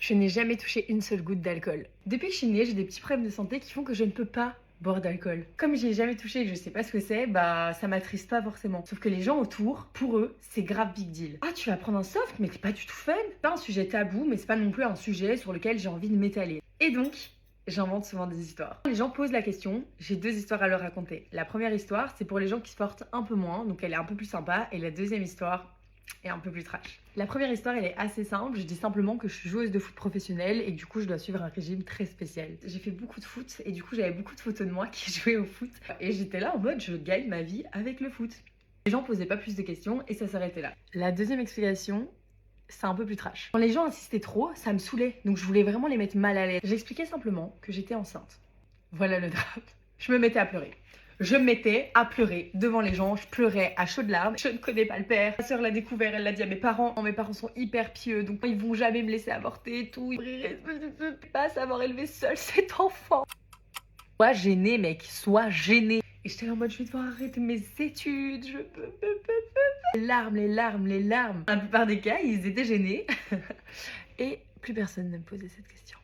Je n'ai jamais touché une seule goutte d'alcool. Depuis que je suis née, j'ai des petits problèmes de santé qui font que je ne peux pas boire d'alcool. Comme j'y ai jamais touché et que je sais pas ce que c'est, bah ça m'attriste pas forcément. Sauf que les gens autour, pour eux, c'est grave big deal. Ah, tu vas prendre un soft, mais t'es pas du tout fun. C'est pas un sujet tabou, mais c'est pas non plus un sujet sur lequel j'ai envie de m'étaler. Et donc, j'invente souvent des histoires. Les gens posent la question, j'ai deux histoires à leur raconter. La première histoire, c'est pour les gens qui se portent un peu moins, donc elle est un peu plus sympa. Et la deuxième histoire est un peu plus trash. La première histoire, elle est assez simple. Je dis simplement que je suis joueuse de foot professionnelle et que du coup, je dois suivre un régime très spécial. J'ai fait beaucoup de foot et du coup, j'avais beaucoup de photos de moi qui jouaient au foot. Et j'étais là en mode, je gagne ma vie avec le foot. Les gens posaient pas plus de questions et ça s'arrêtait là. La deuxième explication, c'est un peu plus trash. Quand les gens insistaient trop, ça me saoulait. Donc je voulais vraiment les mettre mal à l'aise. J'expliquais simplement que j'étais enceinte. Voilà le drame. Je me mettais à pleurer. Je me mettais à pleurer devant les gens, je pleurais à chaudes larmes. Je ne connais pas le père. Ma soeur l'a découvert, elle l'a dit à mes parents. Mes parents sont hyper pieux, donc ils vont jamais me laisser avorter et tout. Ils ne pas savoir élever seul cet enfant. Sois gêné, mec, sois gêné. Et j'étais en mode, je vais devoir arrêter mes études, je peux. Les larmes, les larmes, les larmes. Dans la plupart des cas, ils étaient gênés. Et plus personne ne me posait cette question.